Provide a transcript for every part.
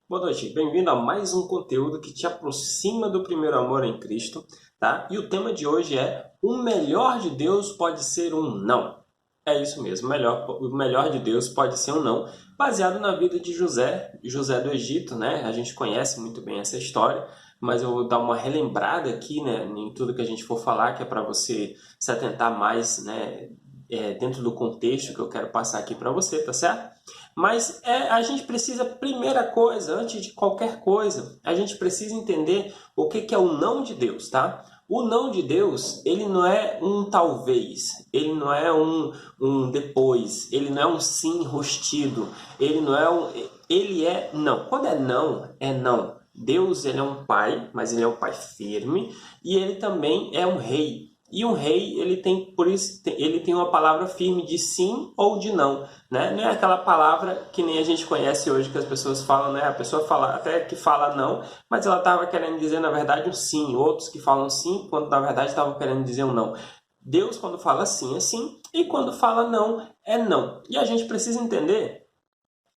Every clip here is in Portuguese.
Boa noite, bem-vindo a mais um conteúdo que te aproxima do primeiro amor em Cristo, tá? E o tema de hoje é: o melhor de Deus pode ser um não. É isso mesmo, o melhor de Deus pode ser um não, baseado na vida de José do Egito, né? A gente conhece muito bem essa história, mas eu vou dar uma relembrada aqui, né, em tudo que a gente for falar, que é para você se atentar mais, né, dentro do contexto que eu quero passar aqui para você, tá certo? Mas a gente precisa, primeira coisa, antes de qualquer coisa, a gente precisa entender o que é o não de Deus, tá? O não de Deus, ele não é um talvez, ele não é um depois, ele não é um sim rostido, ele não é um. Ele é não. Quando é não, é não. Deus, ele é um pai, mas ele é um pai firme, e ele também é um rei. E um rei, ele tem, por isso, ele tem uma palavra firme de sim ou de não, né? Não é aquela palavra que nem a gente conhece hoje, que as pessoas falam, né? A pessoa fala, até que fala não, mas ela estava querendo dizer, na verdade, um sim. Outros que falam sim, quando na verdade estavam querendo dizer um não. Deus, quando fala sim, é sim, e quando fala não, é não. E a gente precisa entender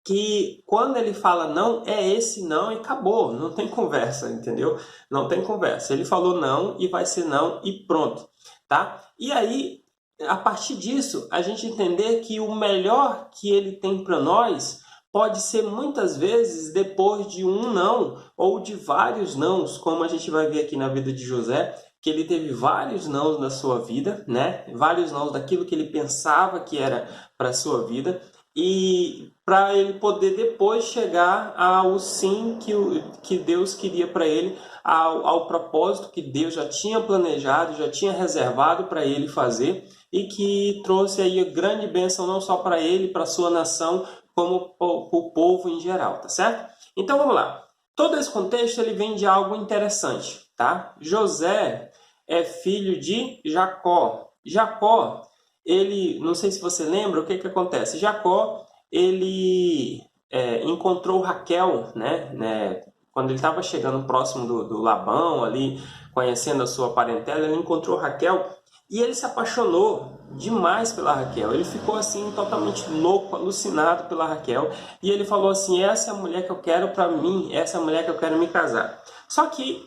que quando ele fala não, é esse não e acabou, não tem conversa, entendeu? Não tem conversa. Ele falou não e vai ser não e pronto, tá? E aí, a partir disso, a gente entender que o melhor que ele tem para nós pode ser muitas vezes depois de um não ou de vários nãos, como a gente vai ver aqui na vida de José, que ele teve vários nãos na sua vida, né? Vários nãos daquilo que ele pensava que era para a sua vida e para ele poder depois chegar ao sim que Deus queria para ele, ao propósito que Deus já tinha planejado, já tinha reservado para ele fazer e que trouxe aí grande bênção não só para ele, para sua nação, como para o povo em geral, tá certo? Então vamos lá. Todo esse contexto ele vem de algo interessante, tá? José é filho de Jacó. Jacó, ele, não sei se você lembra, o que que acontece? Jacó, ele encontrou Raquel, né? Quando ele estava chegando próximo do Labão, ali, conhecendo a sua parentela, ele encontrou Raquel e ele se apaixonou demais pela Raquel. Ele ficou assim totalmente louco, alucinado pela Raquel. E ele falou assim: essa é a mulher que eu quero para mim, essa é a mulher que eu quero me casar. Só que,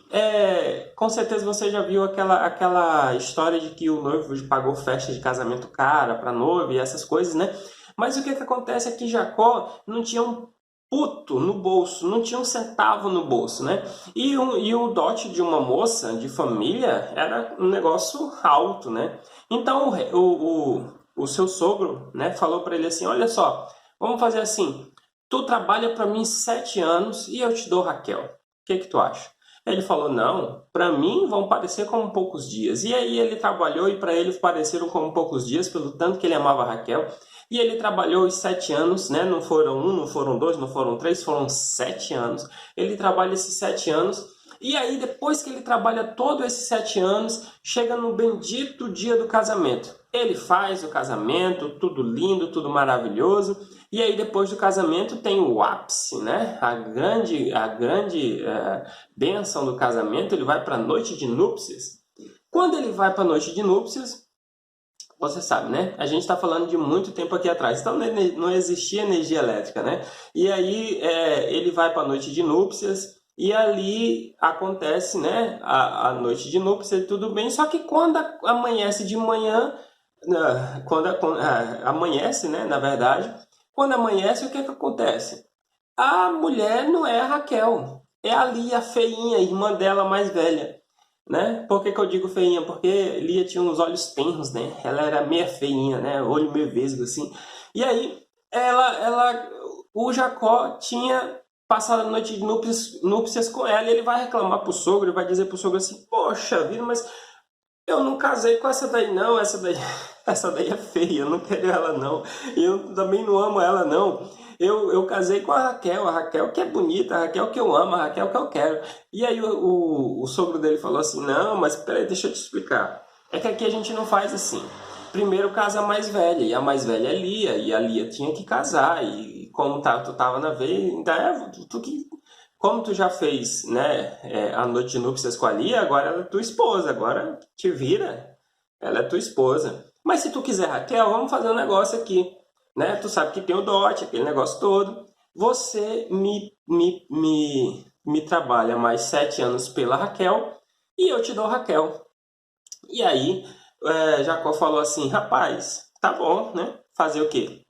com certeza você já viu aquela história de que o noivo pagou festa de casamento cara para noiva e essas coisas, né? Mas o que que acontece é que Jacó não tinha um puto no bolso, não tinha um centavo no bolso, né? E o dote de uma moça de família era um negócio alto, né? Então o seu sogro, né, falou para ele assim: olha só, vamos fazer assim, tu trabalha para mim 7 anos e eu te dou Raquel. O que que tu acha? Ele falou: não, para mim vão parecer como poucos dias. E aí ele trabalhou e para ele pareceram como poucos dias, pelo tanto que ele amava Raquel. E ele trabalhou os 7 anos, né? Não foram um, não foram dois, não foram três, foram 7 anos. Ele trabalha esses 7 anos. E aí, depois que ele trabalha todos esses 7 anos, chega no bendito dia do casamento. Ele faz o casamento, tudo lindo, tudo maravilhoso. E aí, depois do casamento, tem o ápice, né? A grande bênção do casamento. Ele vai para a noite de núpcias. Quando ele vai para a noite de núpcias, você sabe, né? A gente está falando de muito tempo aqui atrás, então não existia energia elétrica, né? E aí ele vai para a noite de núpcias e ali acontece, né? A noite de núpcias e tudo bem, só que quando amanhece de manhã, quando amanhece, né? Na verdade, quando amanhece, o que que acontece? A mulher não é a Raquel, é a Lia, a feinha, irmã dela mais velha, né? Por que que eu digo feinha? Porque Lia tinha uns olhos tenros, né? Ela era meio feinha, né? Olho meio vesgo, assim. E aí, o Jacó tinha passado a noite de núpcias com ela e ele vai reclamar pro sogro, ele vai dizer pro sogro assim: poxa vida, mas eu não casei com essa daí não, essa daí é feia, eu não quero ela não. E eu também não amo ela não. Eu casei com a Raquel que é bonita, a Raquel que eu amo, a Raquel que eu quero. E aí o sogro dele falou assim: não, mas peraí, deixa eu te explicar. É que aqui a gente não faz assim. Primeiro casa a mais velha, e a mais velha é Lia, e a Lia tinha que casar, e como tu tava na vez, então como tu já fez, né, a noite de núpcias com a Lia, agora ela é tua esposa, agora te vira, ela é tua esposa. Mas se tu quiser, Raquel, vamos fazer um negócio aqui, né? Tu sabe que tem o dote, aquele negócio todo. você me trabalha mais 7 anos pela Raquel e eu te dou Raquel. E aí, Jacó falou assim, rapaz, tá bom, né? Fazer o quê?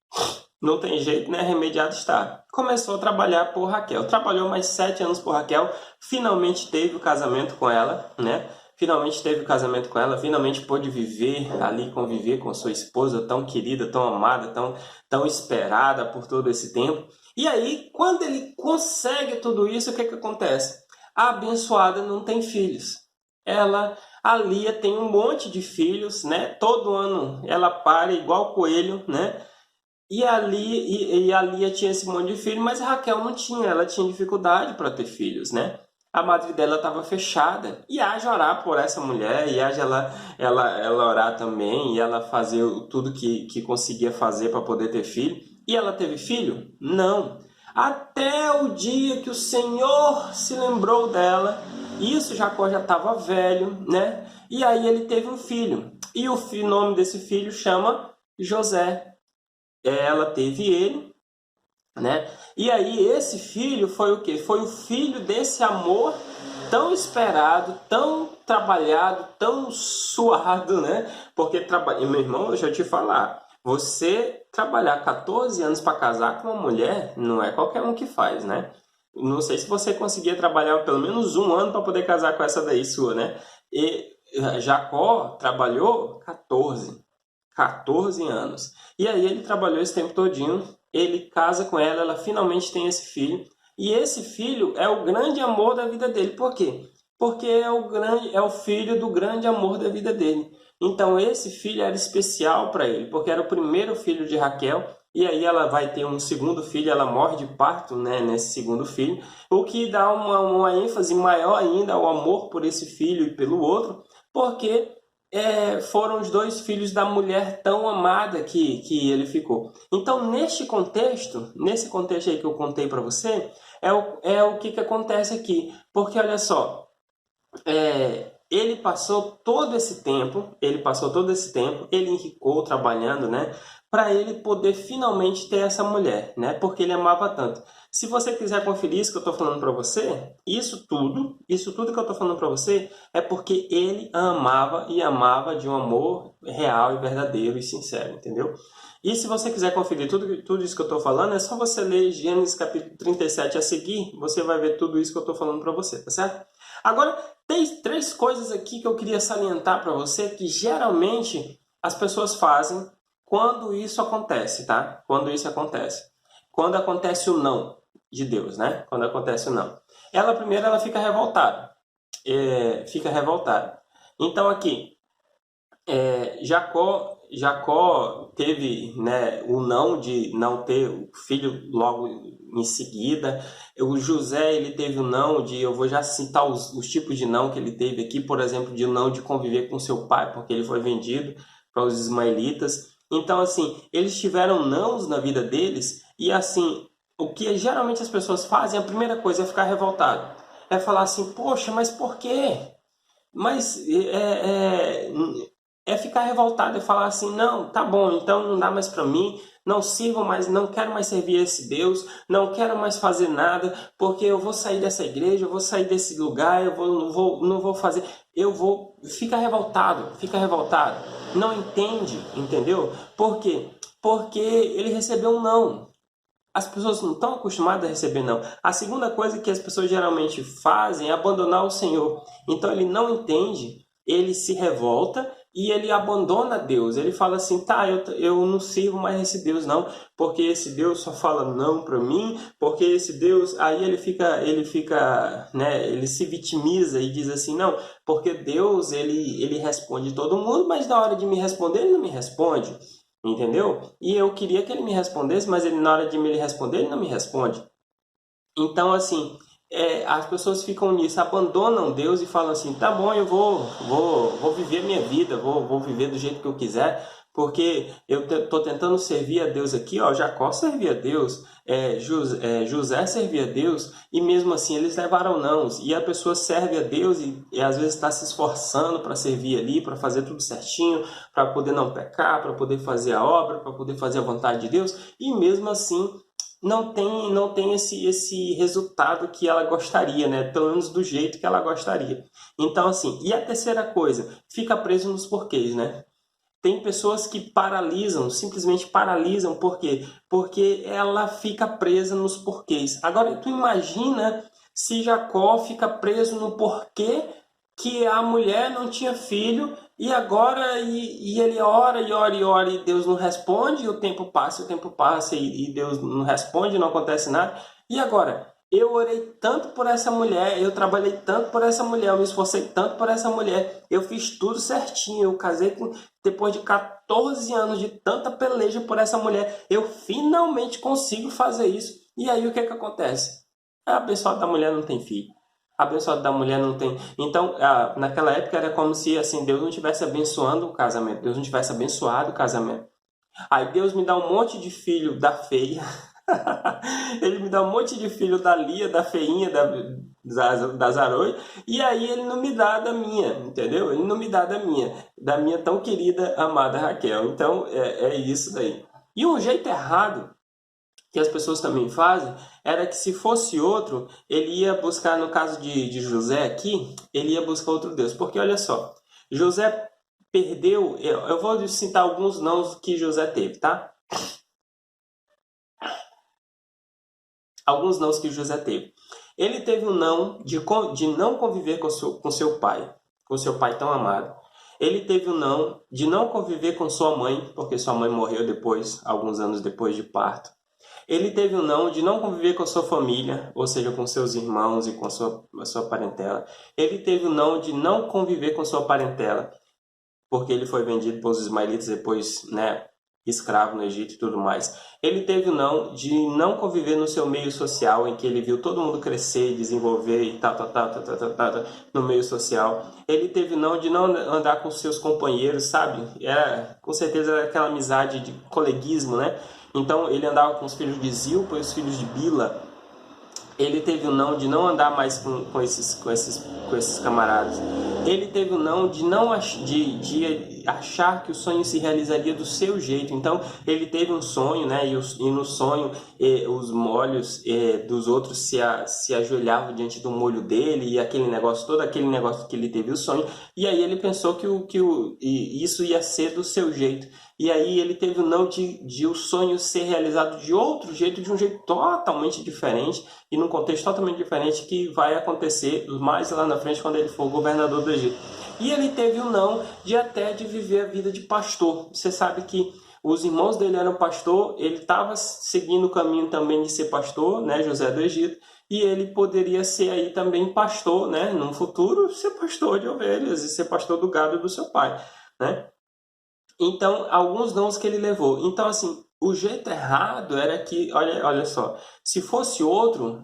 Não tem jeito, né? Remediado está. Começou a trabalhar por Raquel. Trabalhou mais 7 anos por Raquel. Finalmente teve o casamento com ela, né? Finalmente teve o casamento com ela. Finalmente pôde viver ali, conviver com sua esposa tão querida, tão amada, tão esperada por todo esse tempo. E aí, quando ele consegue tudo isso, o que acontece? A abençoada não tem filhos. A Lia tem um monte de filhos, né? Todo ano ela para igual coelho, né? E a Lia tinha esse monte de filhos, mas a Raquel não tinha, ela tinha dificuldade para ter filhos, né? A madre dela estava fechada. E haja orar por essa mulher, e haja ela orar também, e ela fazer tudo que conseguia fazer para poder ter filho. E ela teve filho? Não. Até o dia que o Senhor se lembrou dela, isso Jacó já estava velho, né? E aí ele teve um filho. E o nome desse filho chama José. Ela teve ele, né? E aí esse filho foi o quê? Foi o filho desse amor tão esperado, tão trabalhado, tão suado, né? Porque meu irmão, deixa eu te falar, você trabalhar 14 anos para casar com uma mulher não é qualquer um que faz, né? Não sei se você conseguia trabalhar pelo menos um ano para poder casar com essa daí sua, né? E Jacó trabalhou 14 anos. E aí ele trabalhou esse tempo todinho, ele casa com ela, ela finalmente tem esse filho. E esse filho é o grande amor da vida dele. Por quê? Porque é o filho do grande amor da vida dele. Então esse filho era especial para ele, porque era o primeiro filho de Raquel. E aí ela vai ter um segundo filho, ela morre de parto, né, nesse segundo filho, o que dá uma ênfase maior ainda ao amor por esse filho e pelo outro, porque foram os 2 filhos da mulher tão amada que ele ficou. Então, nesse contexto aí que eu contei para você, é o que acontece aqui. Porque, olha só, ele passou todo esse tempo, ele enricou trabalhando, né? Para ele poder finalmente ter essa mulher, né? Porque ele amava tanto. Se você quiser conferir isso que eu estou falando para você, isso tudo que eu estou falando para você é porque ele amava e amava de um amor real e verdadeiro e sincero, entendeu? E se você quiser conferir tudo isso que eu estou falando, é só você ler Gênesis capítulo 37 a seguir, você vai ver tudo isso que eu estou falando para você, tá certo? Agora, tem 3 coisas aqui que eu queria salientar para você que geralmente as pessoas fazem quando isso acontece, tá? Quando isso acontece. Quando acontece o não de Deus, né? Quando acontece o não. Primeiro ela fica revoltada. Então aqui, Jacó teve, né, o não de não ter o filho logo em seguida. O José, ele teve o não de, eu vou já citar os tipos de não que ele teve aqui, por exemplo, de não de conviver com seu pai, porque ele foi vendido para os ismaelitas. Então, assim, eles tiveram nãos na vida deles e, assim, o que geralmente as pessoas fazem, a primeira coisa é ficar revoltado. É falar assim, poxa, mas por quê? Mas é ficar revoltado e falar assim, não, tá bom, então não dá mais para mim, não sirvo mais, não quero mais servir esse Deus, não quero mais fazer nada, porque eu vou sair dessa igreja, eu vou sair desse lugar, não vou fazer, fica revoltado, não entende, entendeu? Por quê? Porque ele recebeu um não. As pessoas não estão acostumadas a receber não. A segunda coisa que as pessoas geralmente fazem é abandonar o Senhor. Então ele não entende, ele se revolta e ele abandona Deus. Ele fala assim, tá, eu não sirvo mais esse Deus não, porque esse Deus só fala não para mim, porque esse Deus... Aí ele fica, né, ele se vitimiza e diz assim, não, porque Deus, ele responde todo mundo, mas na hora de me responder, ele não me responde. Entendeu? E eu queria que ele me respondesse, mas ele, na hora de me responder, ele não me responde. Então, assim, as pessoas ficam nisso, abandonam Deus e falam assim, tá bom, eu vou viver minha vida, vou viver do jeito que eu quiser, porque eu estou tentando servir a Deus aqui, ó, Jacó servia a Deus, José servia a Deus, e mesmo assim eles levaram não. E a pessoa serve a Deus e às vezes está se esforçando para servir ali, para fazer tudo certinho, para poder não pecar, para poder fazer a obra, para poder fazer a vontade de Deus, e mesmo assim não tem esse resultado que ela gostaria, né? Pelo menos do jeito que ela gostaria. Então, assim, e a terceira coisa, fica preso nos porquês, né? Tem pessoas que paralisam, simplesmente paralisam, por quê? Porque ela fica presa nos porquês. Agora, tu imagina se Jacó fica preso no porquê que a mulher não tinha filho e agora ele ora e ora e ora e Deus não responde, e o tempo passa e Deus não responde, não acontece nada. E agora? Eu orei tanto por essa mulher, eu trabalhei tanto por essa mulher, eu me esforcei tanto por essa mulher, eu fiz tudo certinho, eu casei depois de 14 anos de tanta peleja por essa mulher, eu finalmente consigo fazer isso. E aí o que que acontece? A abençoada da mulher não tem filho. A abençoada da mulher não tem. Então, naquela época era como se assim Deus não estivesse abençoando o casamento, Deus não tivesse abençoado o casamento. Aí Deus me dá um monte de filho da feia. Ele me dá um monte de filho da Lia, da feinha, da Zaroi, e aí ele não me dá da minha, entendeu? Ele não me dá da minha tão querida, amada Raquel. Então, é isso daí. E um jeito errado que as pessoas também fazem era que se fosse outro, ele ia buscar, no caso de José aqui, ele ia buscar outro Deus. Porque olha só, José perdeu, eu vou citar alguns nãos que José teve, tá? Alguns nãos que José teve. Ele teve um não de não conviver com seu pai tão amado. Ele teve um não de não conviver com sua mãe, porque sua mãe morreu depois, alguns anos depois de parto. Ele teve um não de não conviver com sua família, ou seja, com seus irmãos e com a sua parentela. Ele teve um não de não conviver com sua parentela, porque ele foi vendido pelos ismaelitas depois, né, escravo no Egito e tudo mais. Ele teve o não de não conviver no seu meio social, em que ele viu todo mundo crescer, desenvolver e tal, no meio social. Ele teve o não de não andar com seus companheiros, sabe? Com certeza era aquela amizade de coleguismo, né? Então ele andava com os filhos de Zilpa e os filhos de Bila. Ele teve o não de não andar mais com esses camaradas. Ele teve o não de não de achar que o sonho se realizaria do seu jeito. Então ele teve um sonho, né? E no sonho os molhos dos outros se ajoelhavam diante do molho dele, e todo aquele negócio que ele teve o sonho. E aí ele pensou que isso ia ser do seu jeito. E aí ele teve o não de o sonho ser realizado de outro jeito, de um jeito totalmente diferente, e num contexto totalmente diferente, que vai acontecer mais lá na frente, quando ele for governador do Egito. E ele teve o não de viver a vida de pastor. Você sabe que os irmãos dele eram pastor, ele estava seguindo o caminho também de ser pastor, né, José do Egito, e ele poderia ser aí também pastor, né, no futuro, ser pastor de ovelhas e ser pastor do gado do seu pai, né? Então, alguns nãos que ele levou. Então, assim, o jeito errado era que, olha só, se fosse outro,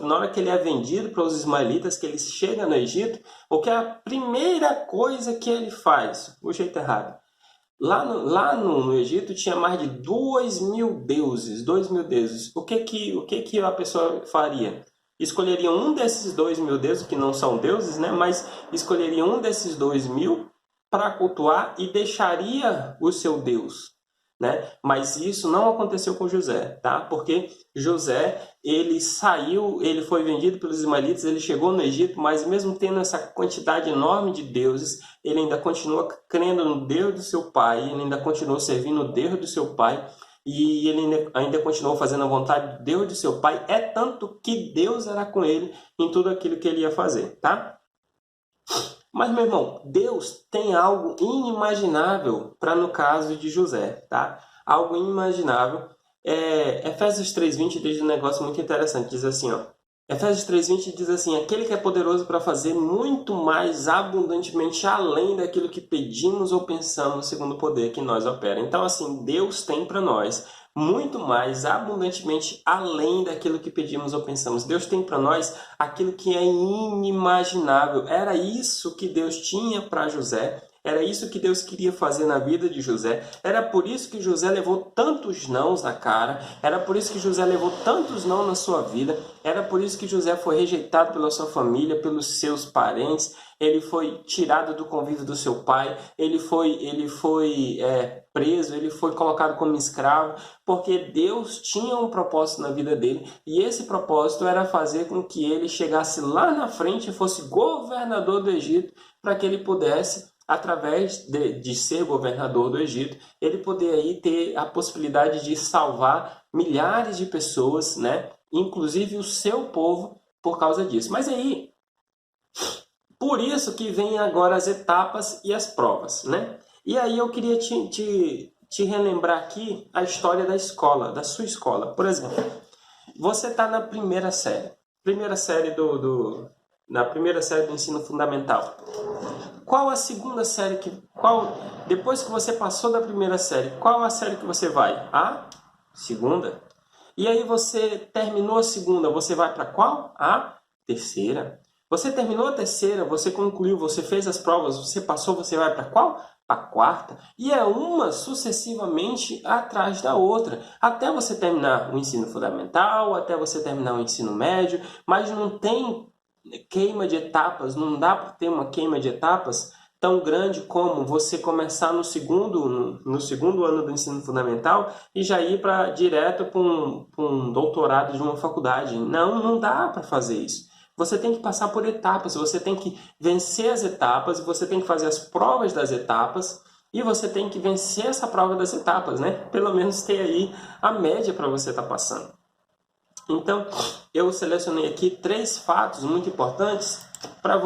na hora que ele é vendido para os ismaelitas, que ele chega no Egito, o que é a primeira coisa que ele faz? O jeito errado. Lá no Egito tinha mais de 2.000 deuses, 2.000 deuses. O que a pessoa faria? Escolheria um desses 2.000 deuses, que não são deuses, né? Mas escolheria um desses 2.000 para cultuar e deixaria o seu Deus, né? Mas isso não aconteceu com José, tá? Porque José, ele saiu, ele foi vendido pelos ismaelitas, ele chegou no Egito, mas mesmo tendo essa quantidade enorme de deuses, ele ainda continua crendo no Deus do seu pai, ele ainda continuou servindo o Deus do seu pai, e ele ainda continuou fazendo a vontade de Deus do seu pai, é tanto que Deus era com ele em tudo aquilo que ele ia fazer, tá? Mas, meu irmão, Deus tem algo inimaginável para no caso de José, tá? Algo inimaginável. Efésios 3:20 diz um negócio muito interessante, diz assim, ó. Efésios 3:20 diz assim: aquele que é poderoso para fazer muito mais abundantemente além daquilo que pedimos ou pensamos, segundo o poder que nós opera. Então, assim, Deus tem para nós muito mais abundantemente além daquilo que pedimos ou pensamos. Deus tem para nós aquilo que é inimaginável. Era isso que Deus tinha para José. Era isso que Deus queria fazer na vida de José. Era por isso que José levou tantos nãos na cara. Era por isso que José levou tantos não na sua vida. Era por isso que José foi rejeitado pela sua família, pelos seus parentes. Ele foi tirado do convívio do seu pai. Ele foi preso. Ele foi colocado como escravo. Porque Deus tinha um propósito na vida dele. E esse propósito era fazer com que ele chegasse lá na frente e fosse governador do Egito, para que ele pudesse, através de ser governador do Egito, ele poder aí ter a possibilidade de salvar milhares de pessoas, né? Inclusive o seu povo, por causa disso. Mas aí, por isso que vem agora as etapas e as provas, né? E aí eu queria te relembrar aqui a história da escola, da sua escola. Por exemplo, você está na primeira série na primeira série do ensino fundamental. Qual a segunda série depois que você passou da primeira série, qual a série que você vai? A segunda. E aí você terminou a segunda, você vai para qual? A terceira. Você terminou a terceira, você concluiu, você fez as provas, você passou, você vai para qual? A quarta. E é uma sucessivamente atrás da outra, até você terminar o ensino fundamental, até você terminar o ensino médio, mas não tem queima de etapas, não dá para ter uma queima de etapas tão grande como você começar no segundo ano do ensino fundamental e já ir direto para um doutorado de uma faculdade. Não dá para fazer isso. Você tem que passar por etapas, você tem que vencer as etapas, você tem que fazer as provas das etapas e você tem que vencer essa prova das etapas, né? Pelo menos ter aí a média para você estar passando. Então, eu selecionei aqui 3 fatos muito importantes para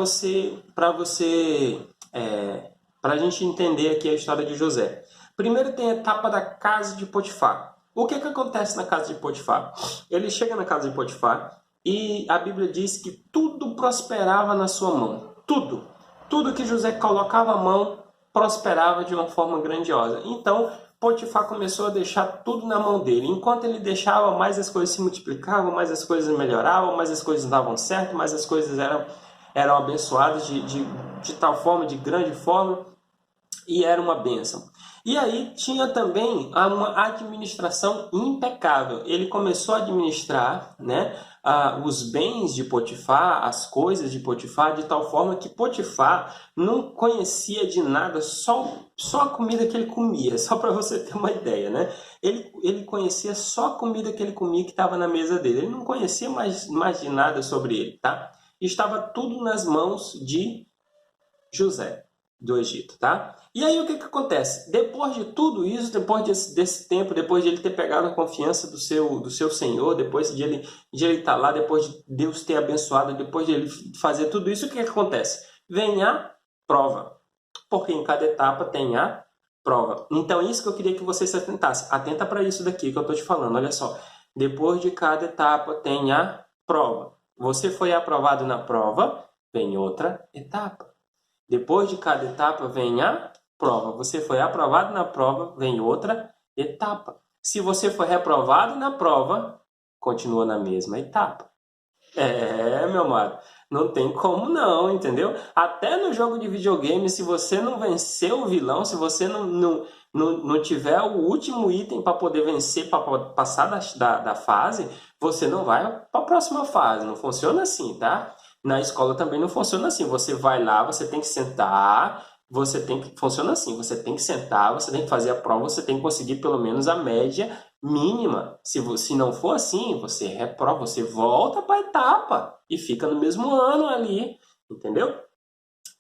a gente entender aqui a história de José. Primeiro tem a etapa da casa de Potifar. O que acontece na casa de Potifar? Ele chega na casa de Potifar e a Bíblia diz que tudo prosperava na sua mão. Tudo que José colocava a mão prosperava de uma forma grandiosa. Então, Potifar começou a deixar tudo na mão dele. Enquanto ele deixava, mais as coisas se multiplicavam, mais as coisas melhoravam, mais as coisas davam certo, mais as coisas eram abençoadas de tal forma, de grande forma, e era uma bênção. E aí tinha também uma administração impecável. Ele começou a administrar, né, os bens de Potifar, as coisas de Potifar, de tal forma que Potifar não conhecia de nada, só a comida que ele comia, só para você ter uma ideia, né? Ele conhecia só a comida que ele comia que estava na mesa dele. Ele não conhecia mais de nada sobre ele, tá? Estava tudo nas mãos de José do Egito, tá? E aí o que acontece? Depois de tudo isso, depois desse tempo, depois de ele ter pegado a confiança do seu Senhor, depois de ele estar lá, depois de Deus ter abençoado, depois de ele fazer tudo isso, o que acontece? Vem a prova, porque em cada etapa tem a prova. Então isso que eu queria que você se atentasse. Atenta para isso daqui que eu estou te falando, olha só. Depois de cada etapa tem a prova. Você foi aprovado na prova, vem outra etapa. Depois de cada etapa vem a prova. Você foi aprovado na prova, vem outra etapa. Se você foi reprovado na prova, continua na mesma etapa. Meu amado, não tem como não, entendeu? Até no jogo de videogame, se você não vencer o vilão, se você não tiver o último item para poder vencer, para passar da fase, você não vai para a próxima fase. Não funciona assim, tá? Na escola também não funciona assim. Você vai lá, você tem que sentar, funciona assim, você tem que sentar, você tem que fazer a prova, você tem que conseguir pelo menos a média mínima. Se não for assim, você reprova, você volta para a etapa e fica no mesmo ano ali, entendeu?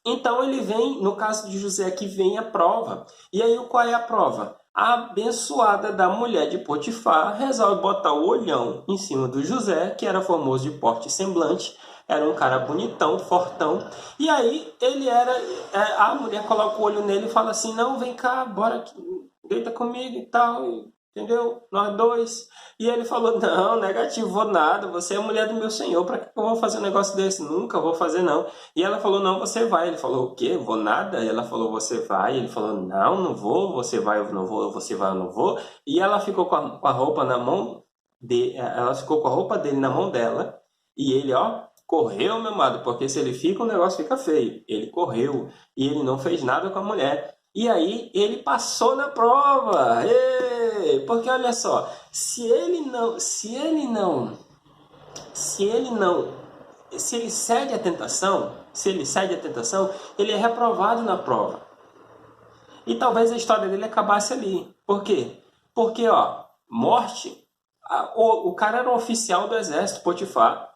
Então ele vem, no caso de José aqui, vem a prova. E aí qual é a prova? A abençoada da mulher de Potifar resolve botar o olhão em cima do José, que era formoso de porte e semblante, era um cara bonitão, fortão. E aí a mulher coloca o olho nele e fala assim, não, vem cá, bora, deita comigo e tal, entendeu? Nós dois. E ele falou, não, negativo, vou nada, você é a mulher do meu senhor, para que eu vou fazer um negócio desse? Nunca vou fazer, não. E ela falou, não, você vai. Ele falou, o quê? Vou nada? E ela falou, você vai. Ele falou, não vou, você vai, eu não vou, você vai, eu não vou. E ela ficou com a roupa na mão ela ficou com a roupa dele na mão dela, e ele, Correu, meu amado, porque se ele fica, o negócio fica feio. Ele correu e ele não fez nada com a mulher. E aí ele passou na prova. Ê! Porque olha só, se ele cede à tentação, ele é reprovado na prova. E talvez a história dele acabasse ali. Por quê? Porque, ó, morte, o cara era um oficial do exército, Potifar,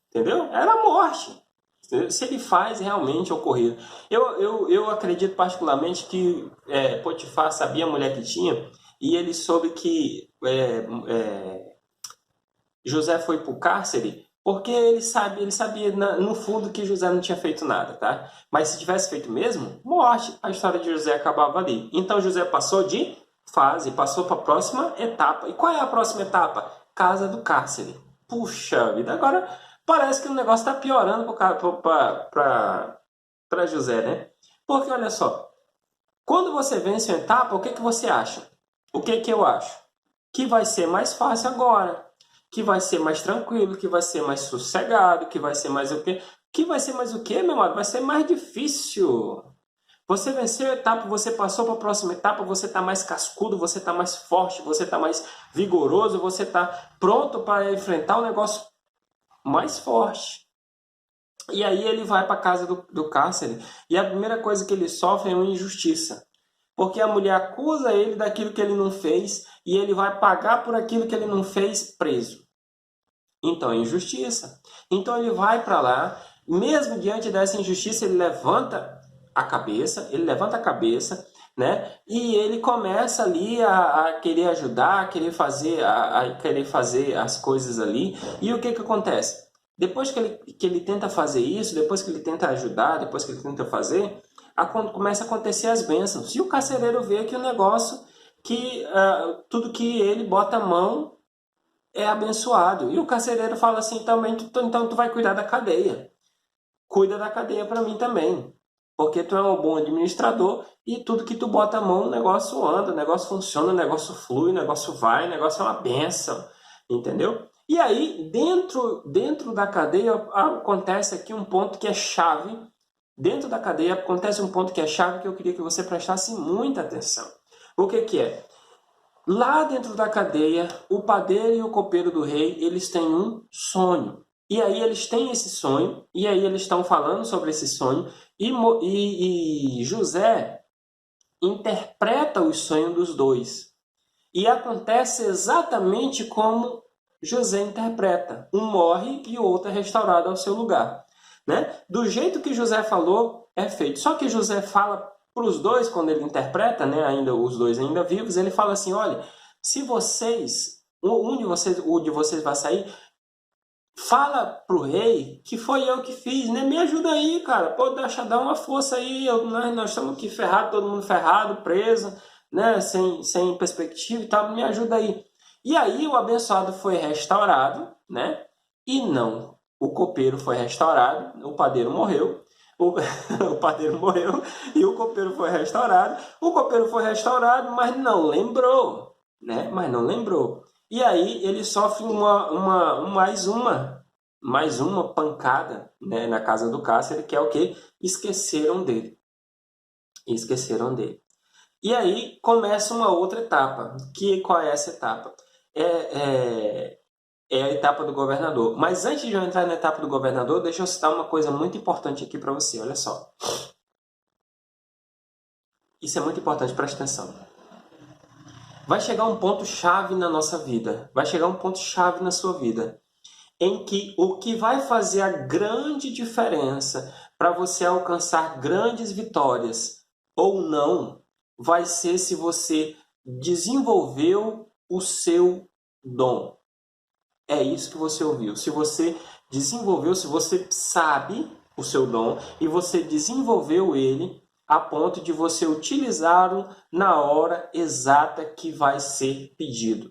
entendeu? Era morte. Se ele faz realmente ocorrer. Eu acredito particularmente que Potifar sabia a mulher que tinha e ele soube que José foi para o cárcere porque ele sabia no fundo que José não tinha feito nada, tá? Mas se tivesse feito mesmo, morte, a história de José acabava ali. Então José passou de fase, passou para a próxima etapa. E qual é a próxima etapa? Casa do cárcere. Puxa vida, agora parece que o negócio está piorando para José, né? Porque olha só, quando você vence uma etapa, o que você acha? O que eu acho? Que vai ser mais fácil agora, que vai ser mais tranquilo, que vai ser mais sossegado, que vai ser mais o quê? Que vai ser mais o quê, meu amado? Vai ser mais difícil. Você venceu a etapa, você passou para a próxima etapa, você está mais cascudo, você está mais forte, você está mais vigoroso, você está pronto para enfrentar o negócio mais forte. E aí ele vai para a casa do cárcere e a primeira coisa que ele sofre é uma injustiça. Porque a mulher acusa ele daquilo que ele não fez e ele vai pagar por aquilo que ele não fez preso. Então é injustiça. Então ele vai para lá, mesmo diante dessa injustiça, ele levanta a cabeça, né? E ele começa ali a querer ajudar, a querer fazer as coisas ali. E o que acontece? Depois que ele tenta fazer isso, depois que ele tenta ajudar, depois que ele tenta fazer, começa a acontecer as bênçãos. E o carcereiro vê que o negócio, tudo que ele bota a mão é abençoado. E o carcereiro fala assim também, então tu vai cuidar da cadeia. Cuida da cadeia para mim também. Porque tu é um bom administrador e tudo que tu bota a mão, o negócio anda, o negócio funciona, o negócio flui, o negócio vai, o negócio é uma bênção. Entendeu? E aí, dentro da cadeia, acontece aqui um ponto que é chave. Dentro da cadeia acontece um ponto que é chave que eu queria que você prestasse muita atenção. O que é? Lá dentro da cadeia, o padeiro e o copeiro do rei, eles têm um sonho. E aí eles têm esse sonho, e aí eles estão falando sobre esse sonho, e José interpreta o sonho dos dois. E acontece exatamente como José interpreta. Um morre e o outro é restaurado ao seu lugar. Né? Do jeito que José falou, é feito. Só que José fala para os dois, quando ele interpreta, né, os dois ainda vivos, ele fala assim, olha, se um de vocês vai sair, fala para o rei que foi eu que fiz, né? Me ajuda aí, cara. Pô, dá uma força aí. Nós estamos aqui ferrados, todo mundo ferrado, preso, né? Sem perspectiva e tal. Me ajuda aí. E aí o abençoado foi restaurado, né? E não. O copeiro foi restaurado, o padeiro morreu. O padeiro morreu e o copeiro foi restaurado. O copeiro foi restaurado, mas não lembrou, né? E aí ele sofre mais uma pancada, né, na casa do cárcere, que é o que? Esqueceram dele. E aí começa uma outra etapa. Qual é essa etapa? É a etapa do governador. Mas antes de eu entrar na etapa do governador, deixa eu citar uma coisa muito importante aqui para você. Olha só. Isso é muito importante, presta atenção. Vai chegar um ponto chave na nossa vida. Vai chegar um ponto chave na sua vida. Em que o que vai fazer a grande diferença para você alcançar grandes vitórias ou não, vai ser se você desenvolveu o seu dom. É isso que você ouviu. Se você desenvolveu, se você sabe o seu dom e você desenvolveu ele a ponto de você utilizá-lo na hora exata que vai ser pedido.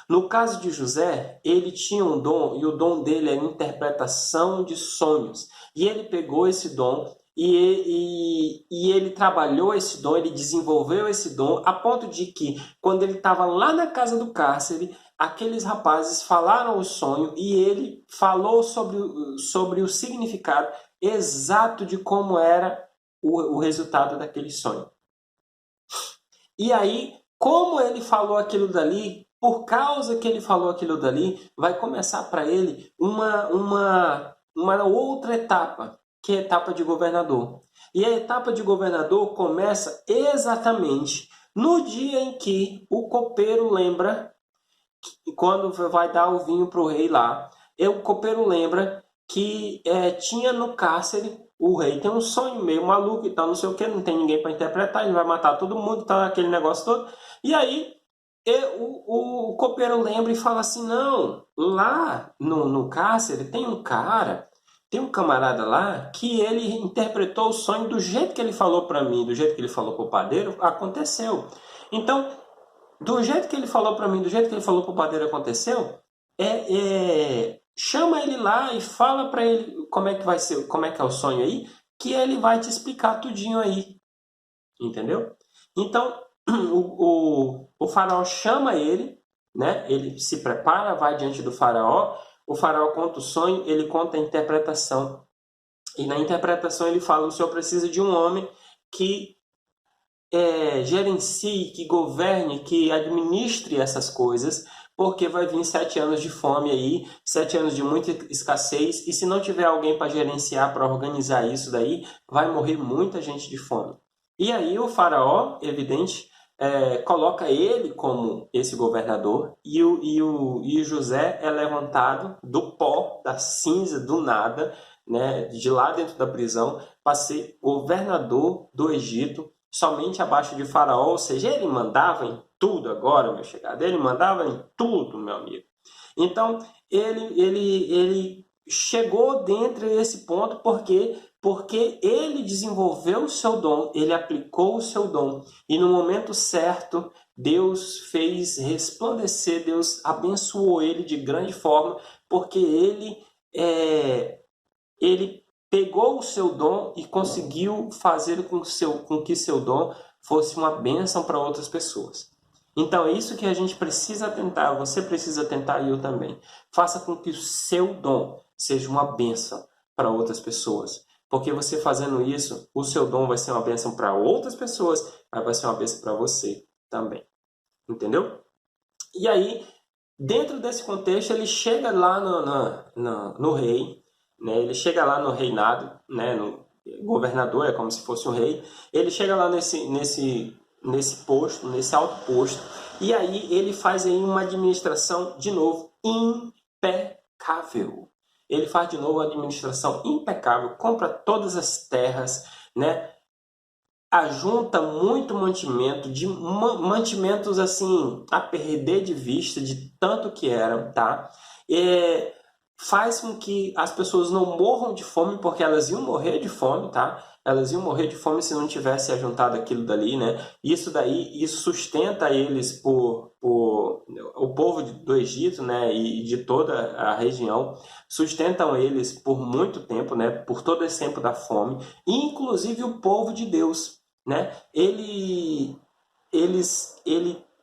No caso de José, ele tinha um dom e o dom dele era interpretação de sonhos. E ele pegou esse dom e ele trabalhou esse dom, ele desenvolveu esse dom a ponto de que, quando ele estava lá na casa do cárcere, aqueles rapazes falaram o sonho e ele falou sobre o significado exato de como era o resultado daquele sonho. E aí, como ele falou aquilo dali, por causa que ele falou aquilo dali, vai começar para ele uma outra etapa, que é a etapa de governador. E a etapa de governador começa exatamente no dia em que o copeiro lembra, quando vai dar o vinho para o rei lá, o copeiro lembra que tinha no cárcere, o rei tem um sonho meio maluco e tal, não sei o que, não tem ninguém para interpretar, ele vai matar todo mundo, tá, aquele negócio todo. E aí o copeiro lembra e fala assim, não, lá no cárcere tem um cara, tem um camarada lá que ele interpretou o sonho do jeito que ele falou para mim, do jeito que ele falou para o padeiro, aconteceu. Então, do jeito que ele falou para mim, do jeito que ele falou para o padeiro aconteceu, chama ele lá e fala para ele como é que vai ser, como é que é o sonho aí, que ele vai te explicar tudinho aí, entendeu? Então o faraó chama ele, né? Ele se prepara, vai diante do faraó, o faraó conta o sonho, ele conta a interpretação e na interpretação ele fala: o senhor precisa de um homem que gerencie, que governe, que administre essas coisas, porque vai vir 7 anos de fome aí, 7 anos de muita escassez, e se não tiver alguém para gerenciar, para organizar isso daí, vai morrer muita gente de fome. E aí o faraó, evidente, coloca ele como esse governador, e o José é levantado do pó, da cinza, do nada, né, de lá dentro da prisão, para ser governador do Egito, somente abaixo de Faraó, ou seja, ele mandava em tudo agora, meu chegado, ele mandava em tudo, meu amigo. Então, ele chegou dentro desse ponto porque ele desenvolveu o seu dom, ele aplicou o seu dom, e no momento certo, Deus fez resplandecer, Deus abençoou ele de grande forma, porque ele pegou o seu dom e conseguiu fazer com que seu dom fosse uma bênção para outras pessoas. Então é isso que a gente precisa tentar, você precisa tentar e eu também. Faça com que o seu dom seja uma bênção para outras pessoas. Porque você fazendo isso, o seu dom vai ser uma bênção para outras pessoas, mas vai ser uma bênção para você também. Entendeu? E aí, dentro desse contexto, ele chega lá no rei, né? Ele chega lá no reinado, né? No governador, é como se fosse um rei. Ele chega lá nesse posto, nesse alto posto, e aí ele faz aí uma administração, de novo, impecável. Ele faz de novo uma administração impecável, compra todas as terras, né? Ajunta muito mantimento, de mantimentos assim, a perder de vista de tanto que eram, tá? Faz com que as pessoas não morram de fome, porque elas iam morrer de fome, tá? Elas iam morrer de fome se não tivesse ajuntado aquilo dali, né? Isso sustenta eles o povo do Egito, né? E de toda a região, sustentam eles por muito tempo, né? Por todo esse tempo da fome, inclusive o povo de Deus, né? Ele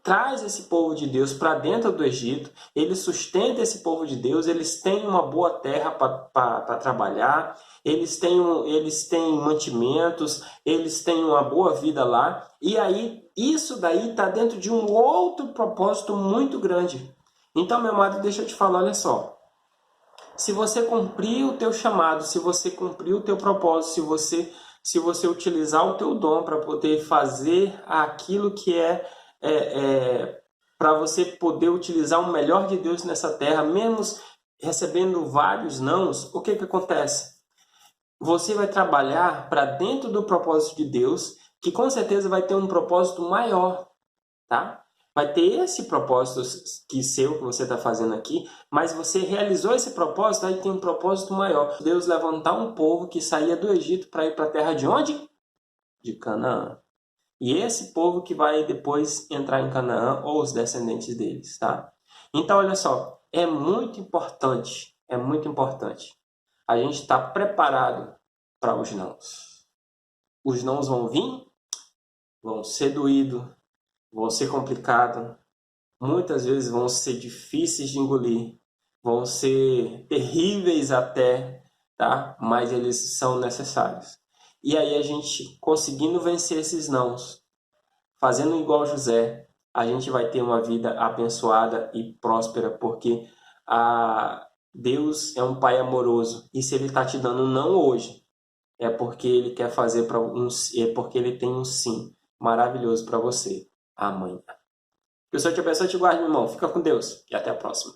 traz esse povo de Deus para dentro do Egito, ele sustenta esse povo de Deus, eles têm uma boa terra para trabalhar, eles têm mantimentos, eles têm uma boa vida lá, e aí isso daí está dentro de um outro propósito muito grande. Então, meu amado, deixa eu te falar, olha só, se você cumprir o teu chamado, se você cumprir o teu propósito, se você utilizar o teu dom para poder fazer aquilo que para você poder utilizar o melhor de Deus nessa terra, mesmo recebendo vários nãos, o que acontece? Você vai trabalhar para dentro do propósito de Deus, que com certeza vai ter um propósito maior, tá? Vai ter esse propósito que você está fazendo aqui, mas você realizou esse propósito, aí tem um propósito maior. Deus levantar um povo que saía do Egito para ir para a terra de onde? De Canaã. E esse povo que vai depois entrar em Canaã, ou os descendentes deles, tá? Então, olha só, é muito importante a gente estar preparado para os nãos. Os nãos vão vir, vão ser doídos, vão ser complicados, muitas vezes vão ser difíceis de engolir, vão ser terríveis até, tá? Mas eles são necessários. E aí a gente conseguindo vencer esses nãos, fazendo igual José, a gente vai ter uma vida abençoada e próspera, porque Deus é um Pai amoroso. E se Ele está te dando um não hoje, é porque Ele quer fazer é porque Ele tem um sim maravilhoso para você amanhã. Que o Senhor te abençoe e te guarde, meu irmão. Fica com Deus e até a próxima.